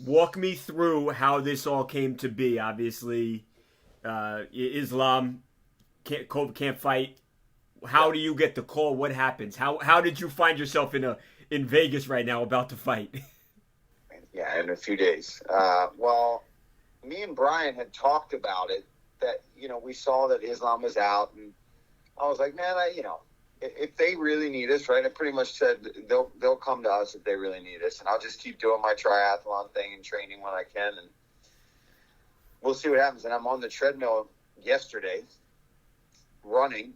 Walk me through how this all came to be. Obviously, Islam can't fight. How do you get the call? What happens? How did you find yourself in Vegas right now about to fight? Yeah, in a few days. Well, me and Brian had talked about it. That we saw that Islam was out, and I was like, man, if they really need us, right? I pretty much said they'll come to us if they really need us, and I'll just keep doing my triathlon thing and training when I can, and we'll see what happens. And I'm on the treadmill yesterday, running,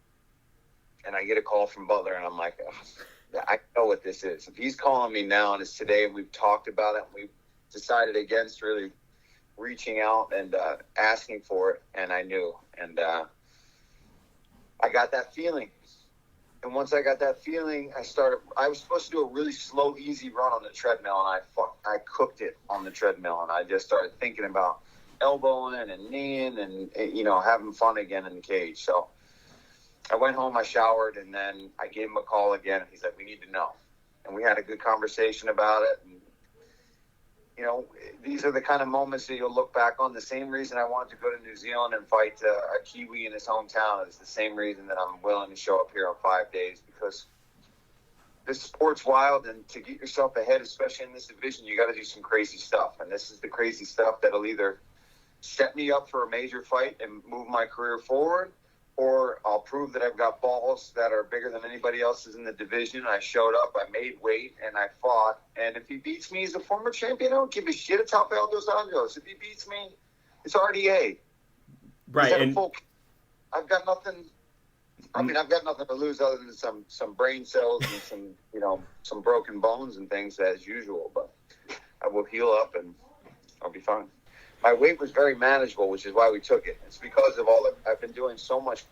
and I get a call from Butler, and I'm like, oh, I know what this is. If he's calling me now and it's today, and we've talked about it, and we've decided against really reaching out and asking for it, and I knew, and I got that feeling. And once I got that feeling, I was supposed to do a really slow, easy run on the treadmill, and I cooked it on the treadmill, and I just started thinking about elbowing and kneeing and, having fun again in the cage. So I went home, I showered, and then I gave him a call again, and he's like, we need to know. And we had a good conversation about it. And, these are the kind of moments that you'll look back on. The same reason I wanted to go to New Zealand and fight a Kiwi in his hometown is the same reason that I'm willing to show up here on 5 days, because this sport's wild, and to get yourself ahead, especially in this division, you got to do some crazy stuff. And this is the crazy stuff that'll either set me up for a major fight and move my career forward, or I'll prove that I've got balls that are bigger than anybody else's in the division. I showed up, I made weight, and I fought. And if he beats me, he's a former champion. I don't give a shit. It's Rafael Dos Anjos. If he beats me, it's RDA. Right. And I've got nothing. I've got nothing to lose other than some brain cells and some broken bones and things as usual. But I will heal up and I'll be fine. My weight was very manageable, which is why we took it. It's because of I've been doing so much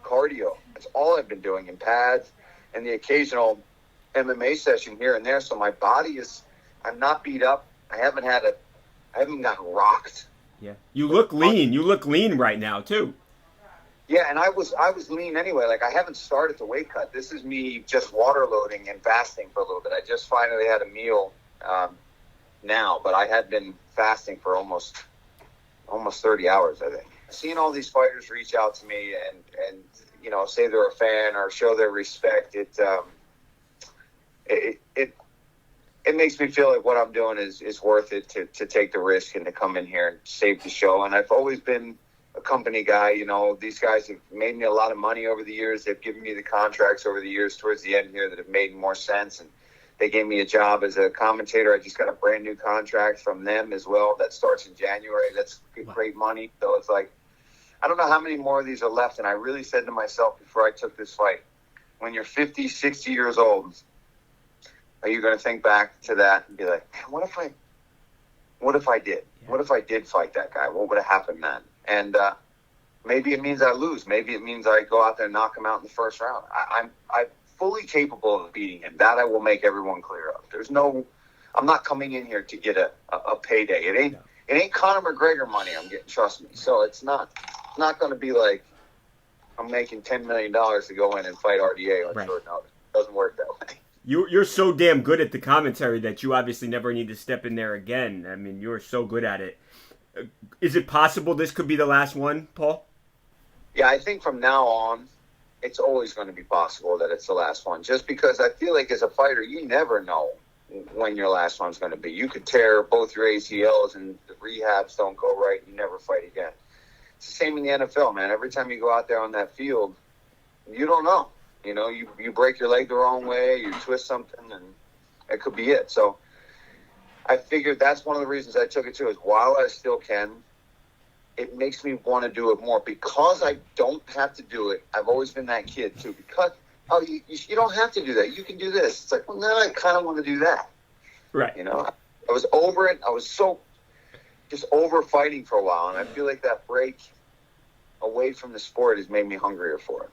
cardio. That's all I've been doing in pads and the occasional MMA session here and there. So my body I'm not beat up. I haven't gotten rocked. Yeah. You look lean. You look lean right now too. Yeah, and I was lean anyway. Like, I haven't started the weight cut. This is me just water loading and fasting for a little bit. I just finally had a meal now, but I had been fasting for almost 30 hours, I think. Seeing all these fighters reach out to me and say they're a fan or show their respect, it makes me feel like what I'm doing is worth it to take the risk and to come in here and save the show. And I've always been a company guy. These guys have made me a lot of money over the years. They've given me the contracts over the years towards the end here that have made more sense, and they gave me a job as a commentator. I just got a brand new contract from them as well that starts in January. That's great money. So it's like, I don't know how many more of these are left. And I really said to myself before I took this fight, when you're 50, 60 years old, are you going to think back to that and be like, man, what if I did? Yeah. What if I did fight that guy? What would have happened then? And maybe it means I lose. Maybe it means I go out there and knock him out in the first round. I'm fully capable of beating him. That I will make everyone clear of. I'm not coming in here to get a payday. It ain't Conor McGregor money I'm getting, trust me. So it's not going to be like I'm making $10 million to go in and fight RDA on short notice. It doesn't work that way. You're so damn good at the commentary that you obviously never need to step in there again. I mean, you're so good at it. Is it possible this could be the last one, Paul? Yeah, I think from now on, it's always going to be possible that it's the last one. Just because I feel like as a fighter, you never know when your last one's going to be. You could tear both your ACLs and the rehabs don't go right and you never fight again. It's the same in the NFL, man. Every time you go out there on that field, you don't know. You break your leg the wrong way, you twist something, and it could be it. So I figured that's one of the reasons I took it too, is while I still can, it makes me want to do it more because I don't have to do it. I've always been that kid too, because, you don't have to do that. You can do this. It's like, well, now I kind of want to do that. Right. I was over it. I was so just over fighting for a while. And I feel like that break away from the sport has made me hungrier for it.